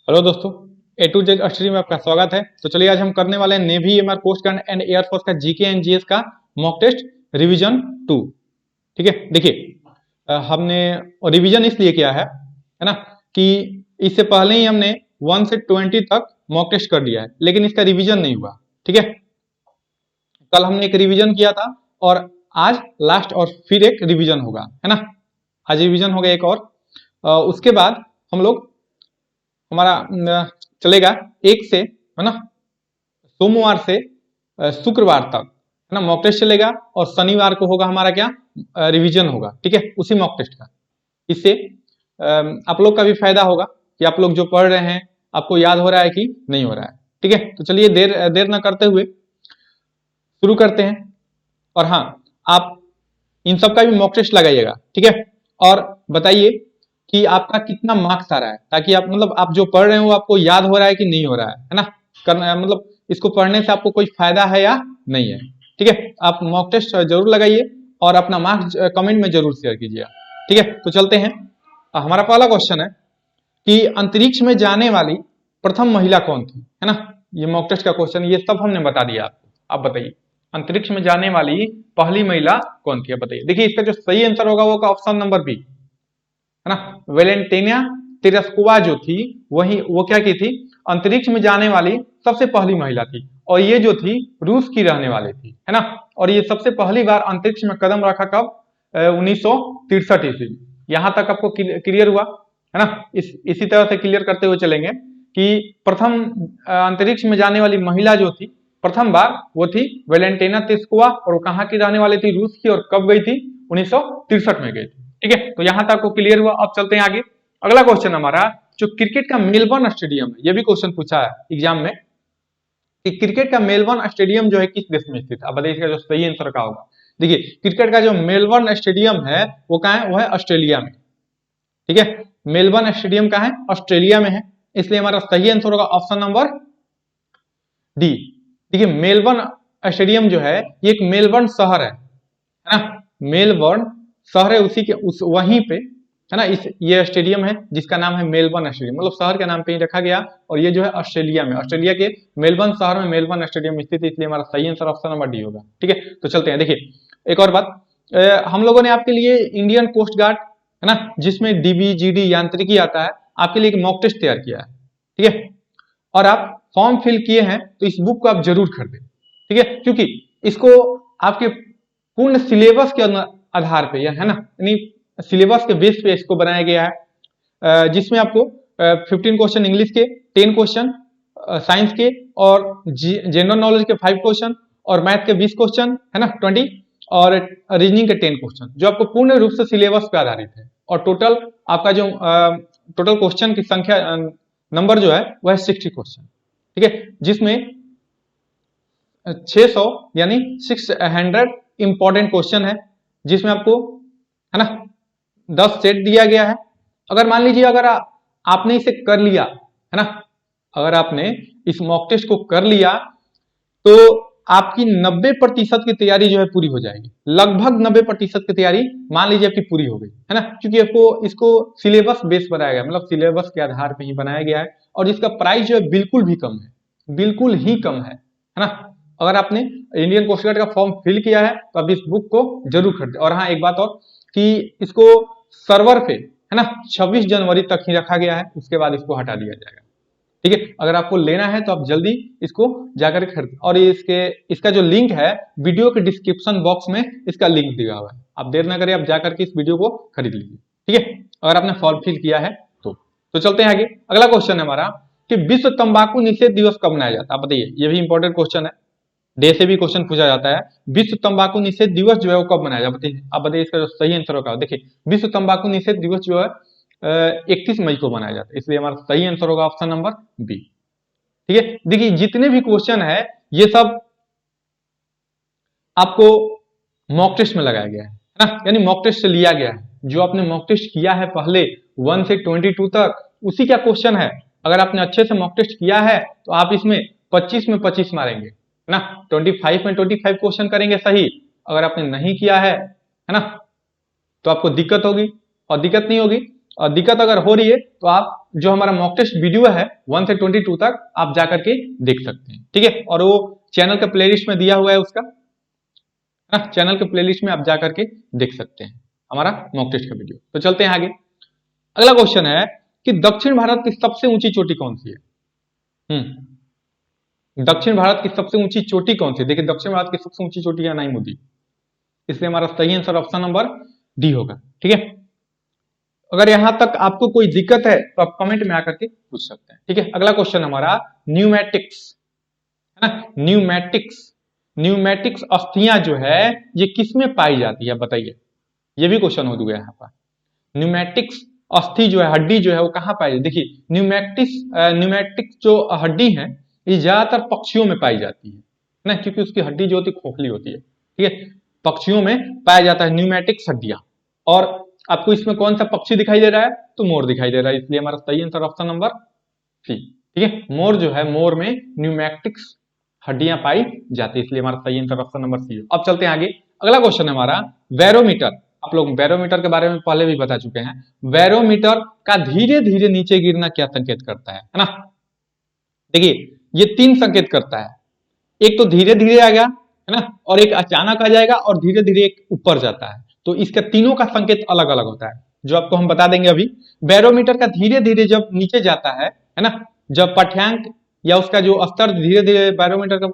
Hello दोस्तों, ए to Z study में आपका स्वागत है। तो चलिए आज हम करने वाले हैं navy, MR, coast guard and air force का जीके एंड जीएस का मॉक टेस्ट रिवीजन 2। ठीक है, देखिए हमने रिवीजन इसलिए किया है ना, कि इससे पहले ही हमने 1 से 20 तक मॉक टेस्ट कर दिया है, लेकिन इसका रिवीजन नहीं हुआ। ठीक है, कल हमने एक रिवीजन किया था और आज लास्ट और फिर एक रिवीजन होगा, है ना। आज रिवीजन हो गया एक और उसके बाद हम लोग हमारा चलेगा एक से, है ना, सोमवार से शुक्रवार तक, है ना, मॉक टेस्ट चलेगा और शनिवार को होगा हमारा क्या, रिवीजन होगा। ठीक है, उसी मॉक टेस्ट का। इससे आप लोग का भी फायदा होगा कि आप लोग जो पढ़ रहे हैं आपको याद हो रहा है कि नहीं हो रहा है। ठीक है, तो चलिए देर देर ना करते हुए शुरू करते हैं। और हाँ, आप इन सब का भी मॉक टेस्ट लगाइएगा। ठीक है, और बताइए कि आपका कितना मार्क्स आ रहा है, ताकि आप मतलब आप जो पढ़ रहे हो आपको याद हो रहा है कि नहीं हो रहा है ना। करना मतलब इसको पढ़ने से आपको कोई फायदा है या नहीं है। ठीक है, आप मॉक टेस्ट जरूर लगाइए और अपना मार्क्स कमेंट में जरूर शेयर कीजिए। ठीक है, तो चलते हैं। हमारा पहला क्वेश्चन है कि अंतरिक्ष में जाने वाली प्रथम महिला कौन थी, है ना। ये मॉक टेस्ट का क्वेश्चन, ये सब हमने बता दिया आपको। आप बताइए अंतरिक्ष में जाने वाली पहली महिला कौन थी, बताइए। देखिए इसका जो सही आंसर होगा वो ऑप्शन नंबर बी, है ना। वेलेंटिना तेरेस्कोवा जो थी वो क्या की थी, अंतरिक्ष में जाने वाली सबसे पहली महिला थी। और ये जो थी रूस की रहने वाली थी, है ना। और ये सबसे पहली बार अंतरिक्ष में कदम रखा कब, 1963 ईस्वी। यहां तक आपको क्लियर हुआ, है ना। इसी तरह से क्लियर करते हुए चलेंगे कि प्रथम अंतरिक्ष में जाने वाली महिला जो थी प्रथम बार वो थी वेलेंटिना तेरेस्कोवा, और वो कहाँ की रहने वाली थी, रूस की। और कब गई थी, 1963 में गई थी। ठीक है, तो यहां तक को क्लियर हुआ। अब चलते हैं आगे। अगला क्वेश्चन हमारा जो क्रिकेट का मेलबर्न स्टेडियम है, यह भी क्वेश्चन पूछा है एग्जाम में कि क्रिकेट का मेलबर्न स्टेडियम जो है किस देश में स्थित है। अब बताइए इसका जो सही आंसर का होगा। देखिए क्रिकेट का जो मेलबर्न स्टेडियम है वो कहाँ है, वो है ऑस्ट्रेलिया में। ठीक है, मेलबर्न स्टेडियम कहाँ है, ऑस्ट्रेलिया में है। इसलिए हमारा सही आंसर होगा ऑप्शन नंबर डी। देखिए मेलबर्न स्टेडियम जो है ये एक मेलबर्न शहर है ना। मेलबर्न शहर है, उसी के उस वहीं पे, है ना। इस ये स्टेडियम है जिसका नाम है मेलबर्न स्टेडियम, मतलब शहर के नाम पे ही रखा गया। और ये जो है ऑस्ट्रेलिया में, ऑस्ट्रेलिया के मेलबर्न शहर में मेलबर्न स्टेडियम स्थित है। इसलिए हमारा सही आंसर ऑप्शन नंबर डी होगा। ठीक है, तो चलते हैं। देखिए एक और बात, हम लोगों ने आपके लिए इंडियन कोस्ट गार्ड, है ना, जिसमें डीबी जीडी यांत्रिकी आता है, आपके लिए एक मॉक टेस्ट तैयार किया है। ठीक है, और आप फॉर्म फिल किए हैं तो इस बुक को आप जरूर खरीदें। ठीक है, क्योंकि इसको आपके पूर्ण सिलेबस के आधार पे, है ना, यानी सिलेबस के बेस पे इसको बनाया गया है, जिसमें आपको 15 क्वेश्चन इंग्लिश के, 10 क्वेश्चन साइंस के, और जनरल नॉलेज के 5 क्वेश्चन, और मैथ के 20 क्वेश्चन, है ना, 20, और रीजनिंग के 10 क्वेश्चन, जो आपको पूर्ण रूप से सिलेबस पे आधारित है। और टोटल आपका जो टोटल क्वेश्चन की संख्या नंबर जो है वह है 60 क्वेश्चन। ठीक है, जिसमें 600 यानी 600 इंपॉर्टेंट क्वेश्चन है, जिसमें आपको, है ना, 10 सेट दिया गया है। अगर मान लीजिए अगर आपने इसे कर लिया, है ना, अगर आपने इस मॉक टेस्ट को कर लिया तो आपकी 90% की तैयारी जो है पूरी हो जाएगी। लगभग 90% की तैयारी मान लीजिए आपकी पूरी हो गई, है ना, क्योंकि आपको इसको सिलेबस बेस बनाया गया, मतलब सिलेबस के आधार पे ही बनाया गया है। और जिसका प्राइस जो है बिल्कुल भी कम है, बिल्कुल ही कम है ना। अगर आपने इंडियन कोस्ट गार्ड का फॉर्म फिल किया है तो आप इस बुक को जरूर खरीदें। और हाँ, एक बात और कि इसको सर्वर पे, है ना, 26 जनवरी तक ही रखा गया है, उसके बाद इसको हटा दिया जाएगा। ठीक है, अगर आपको लेना है तो आप जल्दी इसको जाकर खरीदें। और इसका जो लिंक है वीडियो के डिस्क्रिप्शन बॉक्स में इसका लिंक दिया हुआ है। आप देर ना करें, आप जाकर के इस वीडियो को खरीद लीजिए। ठीक है, अगर आपने फॉर्म फिल किया है तो चलते हैं आगे। अगला क्वेश्चन है हमारा कि विश्व तंबाकू निषेध दिवस कब मनाया जाता है। आप बताइए, ये भी इंपॉर्टेंट क्वेश्चन है, डे से भी क्वेश्चन पूछा जाता है। विश्व तंबाकू निषेध दिवस जो है वो कब मनाया जाता है, आप बताइए इसका जो सही आंसर होगा। देखिए विश्व तंबाकू निषेध दिवस जो है 31 मई को मनाया जाता है। इसलिए हमारा सही आंसर होगा ऑप्शन नंबर बी। ठीक है, देखिए जितने भी क्वेश्चन है ये सब आपको मॉक टेस्ट में लगाया गया है ना, यानी मॉक टेस्ट से लिया गया है। जो आपने मॉक टेस्ट किया है पहले 1 से 22 तक, उसी का क्वेश्चन है। अगर आपने अच्छे से मॉक टेस्ट किया है तो आप इसमें 25 में 25 मारेंगे, है ना, 25 में 25 क्वेश्चन करेंगे सही। अगर आपने नहीं किया है ना, तो आपको दिक्कत होगी। और दिक्कत नहीं होगी दिक्कत अगर हो रही है तो आप जो हमारा मॉक टेस्ट वीडियो है 1 से 22 तक आप जाकर के देख सकते हैं, ठीक है। और वो चैनल के प्लेलिस्ट में दिया हुआ है उसका, चैनल के प्लेलिस्ट में आप जाकर के देख सकते हैं हमारा मॉक टेस्ट का वीडियो। तो चलते हैं आगे। अगला क्वेश्चन है कि दक्षिण भारत की सबसे ऊंची चोटी कौन सी है? दक्षिण भारत की सबसे ऊंची चोटी कौन सी? देखिए दक्षिण भारत की सबसे ऊंची चोटी है नाईमुदी, इसलिए हमारा सही आंसर ऑप्शन नंबर डी होगा, ठीक है। अगर यहां तक आपको कोई दिक्कत है तो आप कमेंट में आकर के पूछ सकते हैं, ठीक है। अगला क्वेश्चन हमारा न्यूमेटिक्स है ना, न्यूमेटिक्स अस्थियां जो है ये किस में पाई जाती है बताइए, ये भी क्वेश्चन हो गया यहाँ पर। न्यूमेटिक्स अस्थि जो है, हड्डी जो है वो कहाँ पाई जाती है? देखिए न्यूमेटिक्स जो हड्डी है ये ज्यादातर पक्षियों में पाई जाती है ना, क्योंकि उसकी हड्डी जो होती है खोखली होती है, ठीक है। पक्षियों में पाया जाता है न्यूमेटिक्स हड्डियां। और आपको इसमें कौन सा पक्षी दिखाई दे रहा है? तो मोर दिखाई दे रहा है, इसलिए हमारा सही आंसर ऑप्शन नंबर सी, ठीक है। मोर जो है, मोर में न्यूमेटिक्स हड्डियां पाई जाती है, इसलिए हमारा सही आंसर ऑप्शन नंबर सी है। अब चलते हैं आगे। अगला क्वेश्चन है हमारा बैरोमीटर। आप लोग बैरोमीटर के बारे में पहले भी बता चुके हैं। बैरोमीटर का धीरे धीरे नीचे गिरना क्या संकेत करता है ना? देखिए ये 3 संकेत करता है, एक तो धीरे धीरे आ गया है ना, और एक अचानक आ जाएगा, और धीरे धीरे एक ऊपर जाता है। तो इसके तीनों का संकेत अलग अलग होता है, जो आपको हम बता देंगे अभी। बैरोमीटर का धीरे धीरे जब नीचे जाता है ना, जब पाठ्यांक या उसका जो स्तर धीरे धीरे, बैरोमीटर का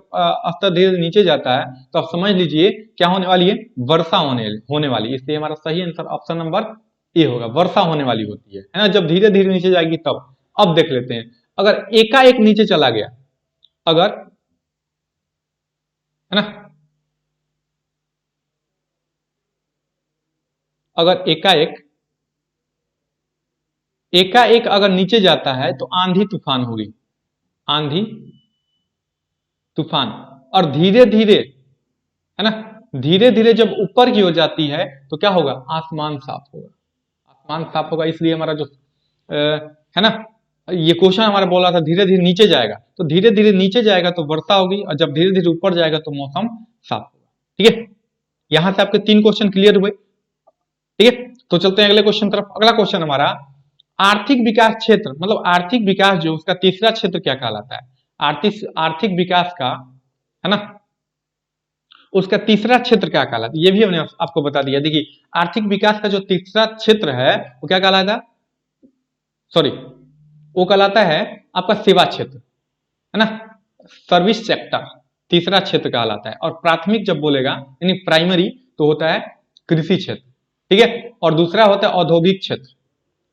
स्तर धीरे धीरे नीचे जाता है, तो आप समझ लीजिए क्या होने वाली है? वर्षा होने वाली। इसलिए हमारा सही आंसर ऑप्शन नंबर ए होगा, वर्षा होने वाली होती है ना, जब धीरे धीरे नीचे जाएगी तब। अब देख लेते हैं, अगर एकाएक नीचे चला गया, अगर है ना, अगर एकाएक अगर नीचे जाता है तो आंधी तूफान होगी, आंधी तूफान। और धीरे धीरे है ना, धीरे धीरे जब ऊपर की ओर जाती है तो क्या होगा? आसमान साफ होगा, आसमान साफ होगा। इसलिए हमारा जो है ना, ये क्वेश्चन हमारा बोल रहा था धीरे धीरे नीचे जाएगा, तो धीरे धीरे नीचे जाएगा तो वर्षा होगी, और जब धीरे धीरे ऊपर जाएगा तो मौसम साफ होगा, ठीक है। यहां से आपके 3 क्वेश्चन क्लियर हुए, ठीक है। तो चलते हैं अगले क्वेश्चन तरफ। अगला क्वेश्चन हमारा आर्थिक विकास क्षेत्र, मतलब आर्थिक विकास जो उसका तीसरा क्षेत्र क्या कहलाता है? आर्थिक विकास का है ना, उसका तीसरा क्षेत्र क्या कहलाता है? ये भी हमने आपको बता दिया। देखिए आर्थिक विकास का जो तीसरा क्षेत्र है वो क्या कहलाता है? सॉरी, वो कहलाता है आपका सेवा क्षेत्र, है ना, सर्विस सेक्टर तीसरा क्षेत्र कहलाता है। और प्राथमिक जब बोलेगा यानी प्राइमरी तो होता है कृषि क्षेत्र, ठीक है। और दूसरा होता है औद्योगिक क्षेत्र।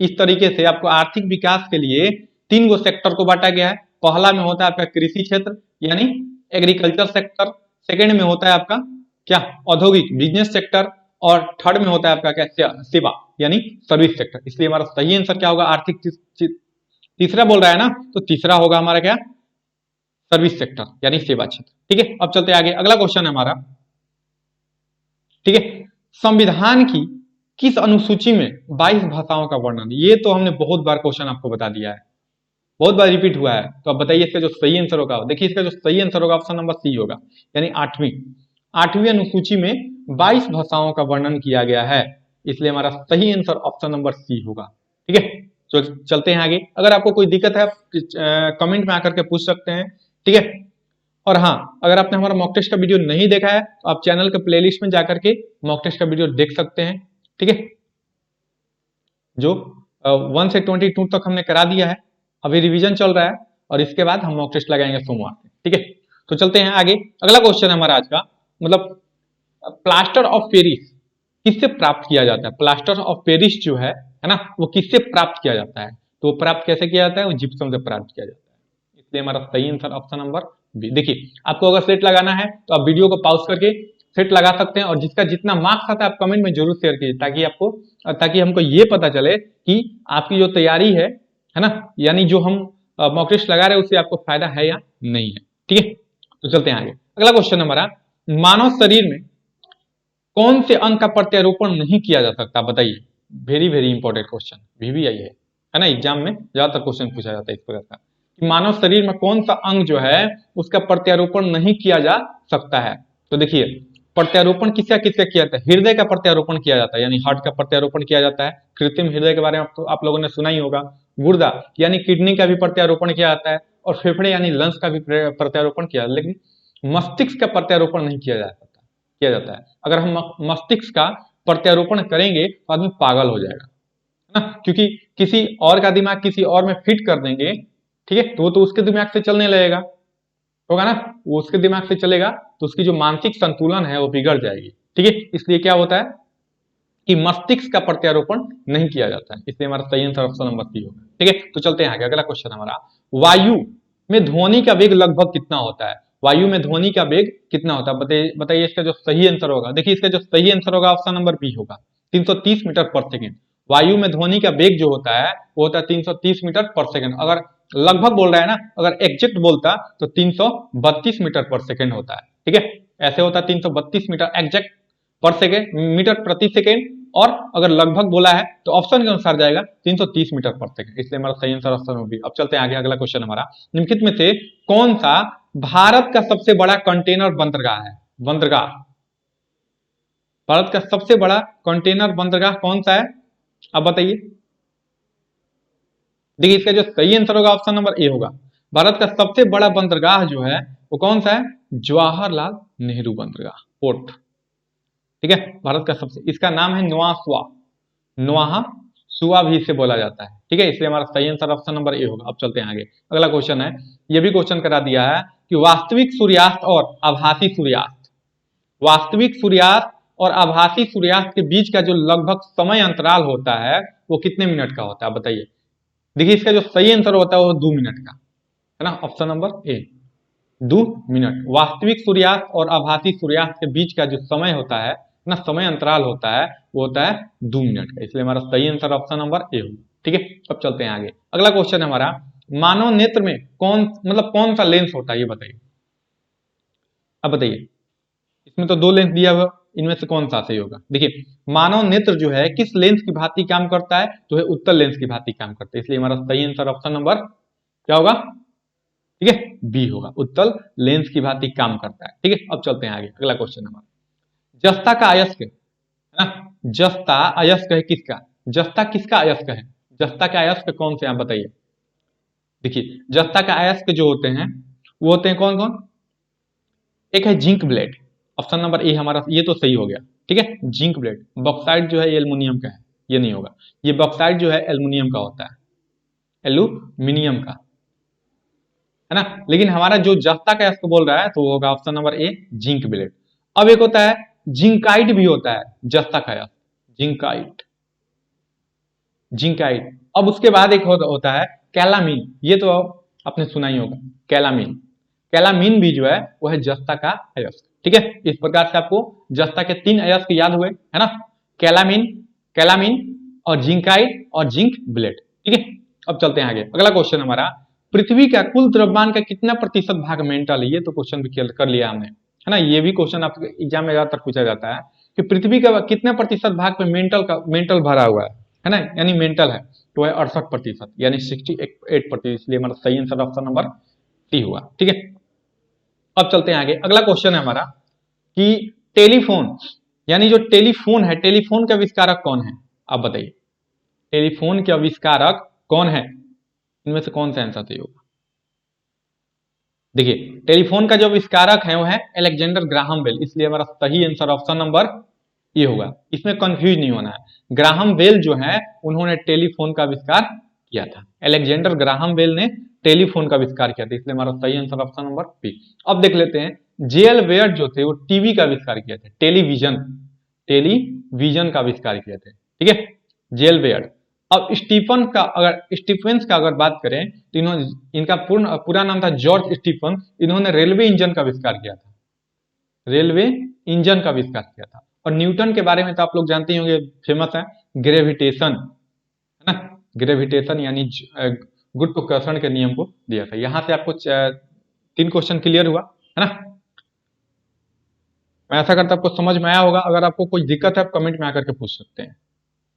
इस तरीके से आपको आर्थिक विकास के लिए 3 गो सेक्टर को बांटा गया है। पहला में होता है आपका कृषि क्षेत्र यानी एग्रीकल्चर सेक्टर, सेकंड में होता है आपका क्या? औद्योगिक बिजनेस सेक्टर, और थर्ड में होता है आपका क्या? सेवा यानी सर्विस सेक्टर। इसलिए हमारा सही आंसर क्या होगा? आर्थिक तीसरा बोल रहा है ना, तो तीसरा होगा हमारा क्या? सर्विस सेक्टर यानी सेवा क्षेत्र, ठीक है। अब चलते आगे। अगला क्वेश्चन है हमारा, ठीक है, संविधान की किस अनुसूची में 22 भाषाओं का वर्णन? ये तो हमने बहुत बार क्वेश्चन आपको बता दिया है, बहुत बार रिपीट हुआ है। तो अब बताइए इसका जो सही आंसर होगा। देखिए इसका जो सही आंसर होगा ऑप्शन नंबर सी होगा, यानी 8वीं अनुसूची में 22 भाषाओं का वर्णन किया गया है, इसलिए हमारा सही आंसर ऑप्शन नंबर सी होगा, ठीक है। तो चलते हैं आगे। अगर आपको कोई दिक्कत है कमेंट में आकर के पूछ सकते हैं, ठीक है। और हाँ, अगर आपने हमारा मॉक टेस्ट का वीडियो नहीं देखा है तो आप चैनल के प्लेलिस्ट में जाकर के मॉक टेस्ट का वीडियो देख सकते हैं, ठीक है। जो 1 से 22 तक हमने करा दिया है, अभी रिवीजन चल रहा है, और इसके बाद हम मॉक टेस्ट लगाएंगे सोमवार से, ठीक है। तो चलते हैं आगे। अगला क्वेश्चन है हमारा आज का, मतलब प्लास्टर ऑफ पेरिस किससे प्राप्त किया जाता है? प्लास्टर ऑफ पेरिस जो है ना, वो किससे प्राप्त किया जाता है? तो प्राप्त कैसे किया जाता है? वो जिप्सम से प्राप्त किया जाता है, इसलिए हमारा सही आंसर ऑप्शन नंबर बी। देखिए आपको अगर सेट लगाना है तो आप वीडियो को पॉज करके सेट लगा सकते हैं, और जिसका जितना मार्क्स आता है आप कमेंट में जरूर शेयर कीजिए, ताकि हमको ये पता चले कि आपकी जो तैयारी है ना, यानी जो हम मॉक टेस्ट लगा रहे हैं उससे आपको फायदा है या नहीं है, ठीक है। तो चलते हैं आगे। अगला क्वेश्चन हमारा, मानव शरीर में कौन से अंग का प्रत्यारोपण नहीं किया जा सकता? बताइए, very very important question, VVI है ना, एग्जाम में ज्यादातर क्वेश्चन पूछा जाता है इस प्रकार का, कि मानव शरीर में कौन सा अंग जो है उसका प्रत्यारोपण नहीं किया जा सकता है? तो देखिए प्रत्यारोपण किसका किसका किया जाता है? हृदय का प्रत्यारोपण किया जाता है, यानी हार्ट का प्रत्यारोपण किया जाता है। कृत्रिम हृदय के बारे में तो आप लोगों ने सुना ही होगा। गुर्दा यानी किडनी का भी प्रत्यारोपण किया जाता है, और फेफड़े यानी लंग्स का भी प्रत्यारोपण किया जाता है, लेकिन मस्तिष्क का प्रत्यारोपण नहीं किया जाता है। अगर हम मस्तिष्क का प्रत्यारोपण करेंगे तो आदमी पागल हो जाएगा, है ना, क्योंकि किसी और का दिमाग किसी और में फिट कर देंगे, ठीक है, तो वो तो उसके दिमाग से चलने लगेगा, होगा ना, वो उसके दिमाग से चलेगा तो उसकी जो मानसिक संतुलन है वो बिगड़ जाएगी, ठीक है। इसलिए क्या होता है कि मस्तिष्क का प्रत्यारोपण नहीं किया जाता है, इसलिए हमारा सही आंसर ऑप्शन नंबर सी होगा, ठीक है। तो चलते हैं आगे, अगला क्वेश्चन हमारा, वायु में ध्वनि का वेग लगभग कितना होता है? वायु में ध्वनि का वेग कितना होता है? बताइए इसका जो सही आंसर होगा। देखिए इसका जो सही आंसर होगा ऑप्शन नंबर बी होगा, 330 मीटर पर सेकेंड। वायु में ध्वनि का वेग जो होता है वो होता है 330 मीटर पर सेकेंड। अगर लगभग बोल रहा है ना, अगर एग्जैक्ट बोलता तो 332 मीटर पर सेकेंड होता है, ठीक है। ऐसे होता है 332 मीटर एग्जैक्ट पर सेकेंड, मीटर प्रति सेकेंड, और अगर लगभग बोला है तो ऑप्शन के अनुसार जाएगा 330 मीटर पर सेकेंड, इसलिए हमारा सही आंसर ऑप्शन होगी। अब चलते हैं आगे, अगला क्वेश्चन हमारा, निम्नलिखित में से कौन सा भारत का सबसे बड़ा कंटेनर बंदरगाह है? बंदरगाह, भारत का सबसे बड़ा कंटेनर बंदरगाह कौन सा है, आप बताइए। देखिए इसका जो सही आंसर होगा ऑप्शन नंबर ए होगा। भारत का सबसे बड़ा बंदरगाह जो है वो कौन सा है? जवाहरलाल नेहरू बंदरगाह पोर्ट, ठीक है। भारत का सबसे, इसका नाम है नोआसुआ, नोआहा सुआ भी इसे बोला जाता है, ठीक है, इसलिए हमारा सही आंसर ऑप्शन नंबर ए होगा। अब चलते हैं आगे, अगला क्वेश्चन है, ये भी क्वेश्चन करा दिया है कि वास्तविक सूर्यास्त और आभासी सूर्यास्त, वास्तविक सूर्यास्त और आभासी सूर्यास्त के बीच का जो लगभग समय अंतराल होता है वो कितने मिनट का होता है, बताइए। देखिए इसका जो सही आंसर होता है वो 2 मिनट का, है ना, ऑप्शन नंबर ए, 2 मिनट। वास्तविक सूर्यास्त और आभासी सूर्यास्त के बीच का जो समय होता है ना, समय अंतराल होता है वो होता है 2 मिनट का, इसलिए हमारा सही आंसर ऑप्शन नंबर ए होगा, ठीक है। अब चलते हैं आगे, अगला क्वेश्चन है हमारा, मानव नेत्र में कौन सा लेंस होता है, ये बताइए। अब बताइए, इसमें तो 2 लेंस दिया हुआ, इनमें से कौन सा सही होगा? देखिए मानव नेत्र जो है किस लेंस की भांति काम करता है, जो है उत्तल लेंस की भांति काम करता है, इसलिए हमारा सही आंसर ऑप्शन नंबर क्या होगा, ठीक है, बी होगा, उत्तल लेंस की भांति काम करता है, ठीक है। अब चलते हैं आगे, अगला क्वेश्चन हमारा, जस्ता का अयस्क, है ना, जस्ता अयस्क है किसका? जस्ता किसका अयस्क है? जस्ता का अयस्क कौन से, आप बताइए। देखिए जस्ता का अयस्क जो होते हैं वो होते हैं कौन कौन? एक है zinc blende, option number A हमारा, ये तो सही हो गया, ठीक है, जिंक ब्लेड। बॉक्साइड जो है ये एल्युमिनियम का है, ये नहीं होगा, ये बॉक्साइड जो है एल्युमिनियम का होता है, एल्यूमिनियम का, है ना। लेकिन हमारा जो जस्ता का अयस्क बोल रहा है तो वो होगा option number A, zinc blende. अब एक होता है जिंकाइट भी होता है जस्ता का अयस्क, जिंकाइट, जिंकाइट। अब उसके बाद एक होता है कैलामीन, ये तो आपने सुना ही होगा, कैलामीन, कैलामीन भी जो है वो है जस्ता का अयस्क, ठीक है। इस प्रकार से आपको जस्ता के 3 अयस्क याद हुए, है ना, कैलामीन, कैलामीन और जिंकाइट और जिंक ब्लेड, ठीक है। अब चलते हैं आगे, अगला क्वेश्चन हमारा, पृथ्वी का कुल द्रव्यमान का कितना प्रतिशत भाग मेंटल है? ये तो क्वेश्चन भी कर लिया हमने, है ना, ये भी क्वेश्चन आपके एग्जाम में ज्यादातर पूछा जाता है कि पृथ्वी का कितने प्रतिशत भाग पे मेंटल भरा हुआ है ना, यानी मेंटल है तो है 68%, यानी 68%, इसलिए हमारा सही आंसर ऑप्शन नंबर सी हुआ, ठीक है। अब चलते हैं आगे, अगला क्वेश्चन है हमारा कि टेलीफोन, यानी जो टेलीफोन है, टेलीफोन के आविष्कारक कौन है, आप बताइए। टेलीफोन के आविष्कारक कौन है, इनमें से कौन सा आंसर सही होगा? देखिए टेलीफोन का जो आविष्कारक है वो है अलेक्जेंडर ग्राहम बेल, इसलिए हमारा सही आंसर ऑप्शन नंबर ये होगा, इसमें कंफ्यूज नहीं होना है। ग्राहम बेल जो है उन्होंने टेलीफोन का आविष्कार किया था, अलेक्जेंडर ग्राहम बेल ने टेलीफोन का आविष्कार किया था, इसलिए हमारा सही आंसर ऑप्शन नंबर बी। अब देख लेते हैं जेएल वेयर जो थे वो टीवी का आविष्कार किया था, टेलीविजन, टेलीविजन का आविष्कार किया थे, ठीक है, जेएल वेयर। अब स्टीफेंस का अगर बात करें तो इन्होंने, इनका पूरा नाम था जॉर्ज स्टीफन, इन्होंने रेलवे इंजन का आविष्कार किया था, रेलवे इंजन का आविष्कार किया था। और न्यूटन के बारे में तो आप लोग जानते ही होंगे, फेमस है ग्रेविटेशन, है ना, ग्रेविटेशन यानी गुरुत्वाकर्षण के नियम को दिया था। यहां से आपको 3 क्वेश्चन क्लियर हुआ, है ना। मैं ऐसा करता आपको समझ में आया होगा, अगर आपको कोई दिक्कत है आप कमेंट में आकर के पूछ सकते हैं,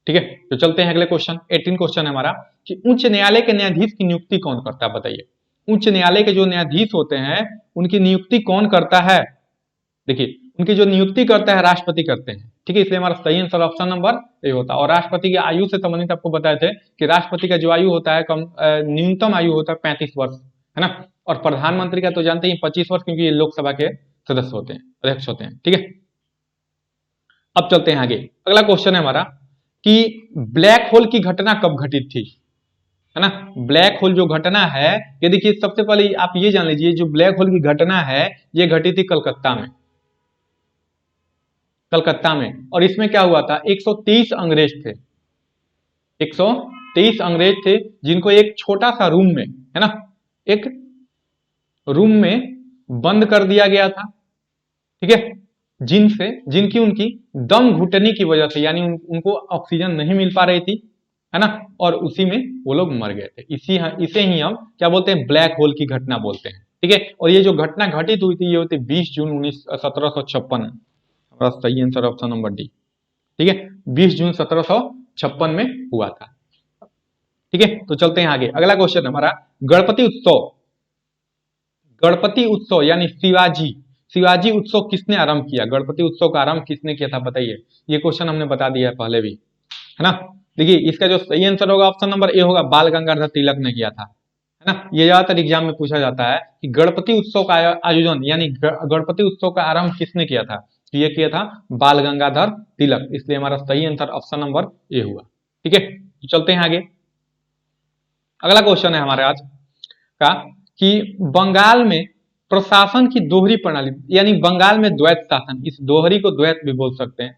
ठीक है। तो चलते हैं अगले क्वेश्चन, 18 क्वेश्चन है हमारा कि उच्च न्यायालय के न्यायाधीश की नियुक्ति कौन करता है, बताइए। उच्च न्यायालय के जो न्यायाधीश होते हैं उनकी नियुक्ति कौन करता है? देखिए उनकी जो नियुक्ति करता है राष्ट्रपति करते हैं, ठीक है, इसलिए हमारा सही आंसर ऑप्शन नंबर ए होता है। और राष्ट्रपति की आयु से संबंधित आपको बताए थे कि राष्ट्रपति का जो आयु होता है न्यूनतम आयु होता है 35 वर्ष, है ना। और प्रधानमंत्री का तो जानते ही 25 वर्ष, क्योंकि ये लोकसभा के सदस्य होते हैं, अध्यक्ष होते हैं, ठीक है। अब चलते हैं आगे, अगला क्वेश्चन है हमारा कि ब्लैक होल की घटना कब घटित थी, है ना। ब्लैक होल जो घटना है, ये देखिए सबसे पहले आप ये जान लीजिए, जो ब्लैक होल की घटना है ये घटी थी कलकत्ता में, कलकत्ता में। और इसमें क्या हुआ था, 130 अंग्रेज थे, 123 अंग्रेज थे, जिनको एक छोटा सा रूम में, है ना, एक रूम में बंद कर दिया गया था, ठीक है, जिनकी उनकी दम घुटने की वजह से, यानी उनको ऑक्सीजन नहीं मिल पा रही थी, है ना, और उसी में वो लोग मर गए थे। इसे ही हम क्या बोलते हैं, ब्लैक होल की घटना बोलते हैं, ठीक है। और ये जो घटना घटित हुई थी ये होती 20 जून 1756, हमारा सही आंसर ऑप्शन नंबर डी, ठीक है, 20 जून 1756 में हुआ था, ठीक है। तो चलते हैं आगे, अगला क्वेश्चन हमारा गणपति उत्सव, गणपति उत्सव यानी शिवाजी उत्सव किसने आरंभ किया, गणपति उत्सव का आरंभ किसने किया था बताइए। ये क्वेश्चन हमने बता दिया है पहले भी, है ना। देखिए इसका जो सही आंसर होगा ऑप्शन नंबर ए होगा, बाल गंगाधर तिलक ने किया था, है ना। ये ज्यादातर एग्जाम में पूछा जाता है कि गणपति उत्सव का आयोजन यानी गणपति उत्सव का आरंभ किसने किया था, तो ये किया था बाल गंगाधर तिलक, इसलिए हमारा सही आंसर ऑप्शन नंबर ए हुआ, ठीक है। तो चलते हैं आगे, अगला क्वेश्चन है हमारे आज का कि बंगाल में प्रशासन की दोहरी प्रणाली, यानी बंगाल में द्वैत शासन, इस दोहरी को द्वैत भी बोल सकते हैं,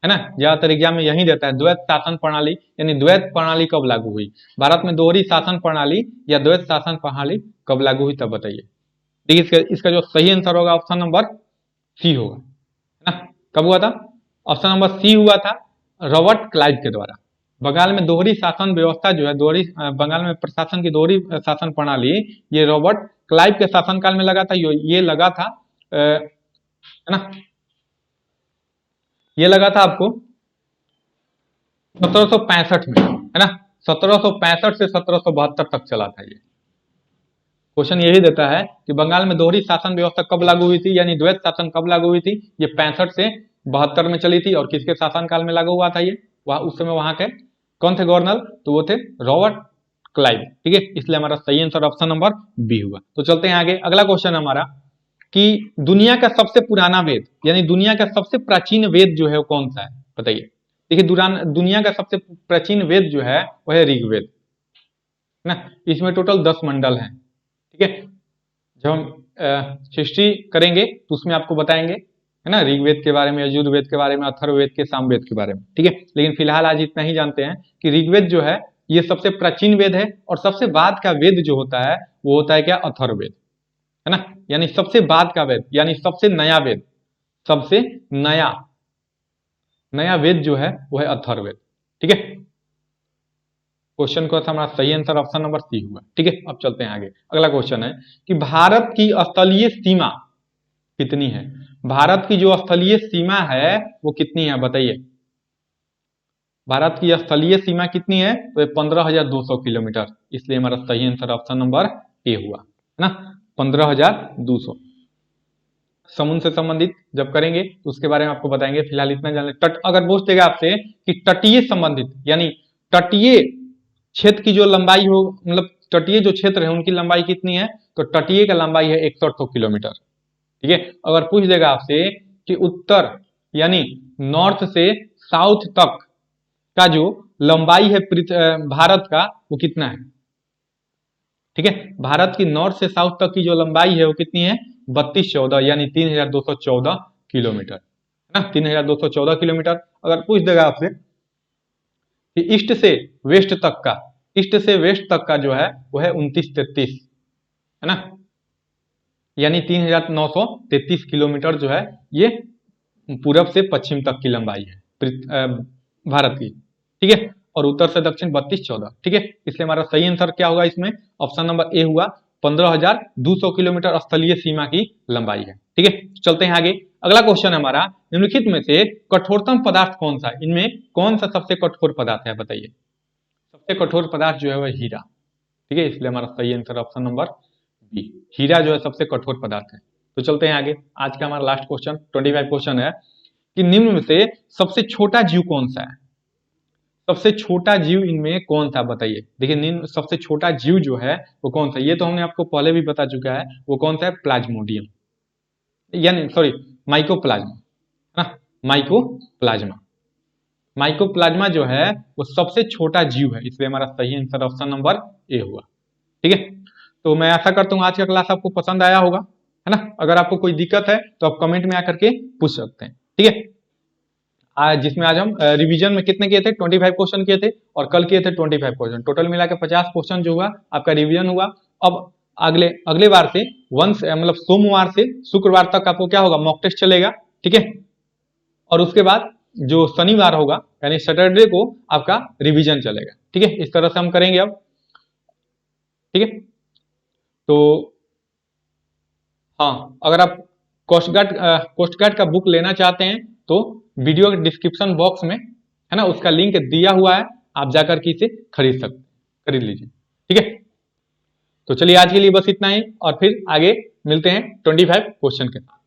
है ना, ज्यादातर एग्जाम में यही देता है, द्वैत शासन प्रणाली, यानी द्वैत प्रणाली कब लागू हुई, भारत में दोहरी शासन प्रणाली या द्वैत शासन प्रणाली कब लागू हुई तब बताइए। देखिए इसका जो सही आंसर होगा ऑप्शन नंबर सी होगा, है ना। कब हुआ था, ऑप्शन नंबर सी हुआ था रॉबर्ट क्लाइव के द्वारा। बंगाल में दोहरी शासन व्यवस्था जो है, बंगाल में प्रशासन की दोहरी शासन प्रणाली, ये रॉबर्ट क्लाइव के शासनकाल में लगा था, ये लगा था, है ना, ये लगा था आपको 1765 में, है ना, 1765 से 1772 तक चला था। ये क्वेश्चन यही देता है कि बंगाल में दोहरी शासन व्यवस्था कब लागू हुई थी, यानी द्वैत शासन कब लागू हुई थी, ये 65 से 72 में चली थी। और किसके शासनकाल में लागू हुआ था ये, उस समय वहां के कौन थे गवर्नर, तो वो थे रॉबर्ट क्लाइव, ठीक है, इसलिए हमारा सही आंसर ऑप्शन नंबर बी हुआ। तो चलते हैं आगे, अगला क्वेश्चन हमारा कि दुनिया का सबसे पुराना वेद, यानी दुनिया का सबसे प्राचीन वेद जो है वो कौन सा है बताइए। देखिए दुनिया का सबसे प्राचीन वेद जो है वह है ऋग्वेद, है ना। इसमें टोटल 10 मंडल हैं, ठीक है। जब हम हिस्ट्री करेंगे तो उसमें आपको बताएंगे, है ना, ऋग्वेद के बारे में, यजुर्वेद के बारे में, अथर्ववेद के, सामवेद के बारे में, ठीक है। लेकिन फिलहाल आज इतना ही जानते हैं कि ऋग्वेद जो है ये सबसे प्राचीन वेद है, और सबसे बाद का वेद जो होता है वो होता है क्या, अथर्ववेद, है ना, यानी सबसे बाद का वेद, यानी सबसे नया वेद, सबसे नया वेद जो है वो है अथर्ववेद, ठीक है। क्वेश्चन का हमारा सही आंसर ऑप्शन नंबर सी हुआ, ठीक है। अब चलते हैं आगे, अगला क्वेश्चन है कि भारत की स्थलीय सीमा कितनी है, भारत की जो स्थलीय सीमा है वो कितनी है बताइए। भारत की स्थलीय सीमा कितनी है, तो 15,200 किलोमीटर, इसलिए हमारा सही आंसर ऑप्शन नंबर ए हुआ, है ना, 15,200। समुद्र से संबंधित जब करेंगे तो उसके बारे में आपको बताएंगे, फिलहाल इतना जान लें। तट अगर पूछ देगा आपसे कि तटीय संबंधित, यानी तटीय क्षेत्र की जो लंबाई हो, मतलब तटीय जो क्षेत्र है उनकी लंबाई कितनी है, तो तटीय का लंबाई है 108 किलोमीटर, ठीक है। अगर पूछ देगा आपसे कि उत्तर यानी नॉर्थ से साउथ तक का जो लंबाई है भारत का वो कितना है, ठीक है, भारत की नॉर्थ से साउथ तक की जो लंबाई है वो कितनी है, 3214, यानी 3,214 किलोमीटर, है ना, 3,214 किलोमीटर। अगर पूछ देगा आपसे कि ईस्ट से वेस्ट तक का, ईस्ट से वेस्ट तक का जो है वो है 2933, है ना, यानी 3,933 किलोमीटर जो है ये पूरब से पश्चिम तक की लंबाई है भारत की, ठीक है। और उत्तर से दक्षिण 3214, ठीक है, इसलिए हमारा सही आंसर क्या होगा इसमें, ऑप्शन नंबर ए हुआ, 15,200 किलोमीटर स्थलीय सीमा की लंबाई है, ठीक है। चलते हैं आगे, अगला क्वेश्चन है हमारा, निम्नलिखित में से कठोरतम पदार्थ कौन सा, इनमें कौन सा सबसे कठोर पदार्थ है बताइए। सबसे कठोर पदार्थ जो है वह हीरा, ठीक है, इसलिए हमारा सही आंसर ऑप्शन नंबर बी, हीरा जो है सबसे कठोर पदार्थ है। तो चलते हैं आगे। आज का हमारा लास्ट क्वेश्चन 25 क्वेश्चन है कि निम्न में से सबसे छोटा जीव कौन सा है? सबसे छोटा जीव इनमें कौन सा बताइए। देखिए निम्न सबसे छोटा जीव जो है वो कौन सा, ये तो हमने आपको पहले भी बता चुका है, वो कौन सा है? प्लाज्मोडियम, यानी सॉरी माइकोप्लाज्मा, है ना, माइकोप्लाज्मा। माइकोप्लाज्मा जो है वो सबसे छोटा जीव है, इसलिए हमारा सही आंसर ऑप्शन नंबर ए हुआ। ठीक है, तो मैं आशा करता हूँ आज का क्लास आपको पसंद आया होगा, है ना। अगर आपको कोई दिक्कत है तो आप कमेंट में आकर के पूछ सकते हैं। ठीक है, आज जिसमें आज हम रिवीजन में कितने किए थे? 25 क्वेश्चन किए थे और कल किए थे 25 क्वेश्चन, टोटल मिला के 50 क्वेश्चन जो हुआ आपका रिवीजन हुआ। अब अगले अगले बार से मतलब सोमवार से शुक्रवार तक आपको क्या होगा? मॉक टेस्ट चलेगा। ठीक है, और उसके बाद जो शनिवार होगा यानी सैटरडे को आपका रिवीजन चलेगा। ठीक है, इस तरह से हम करेंगे अब। ठीक है, तो हाँ, अगर आप कोस्ट गार्ड का बुक लेना चाहते हैं तो वीडियो के डिस्क्रिप्शन बॉक्स में, है ना, उसका लिंक दिया हुआ है, आप जाकर के इसे खरीद लीजिए। ठीक है, तो चलिए आज के लिए बस इतना ही और फिर आगे मिलते हैं 25 क्वेश्चन के साथ।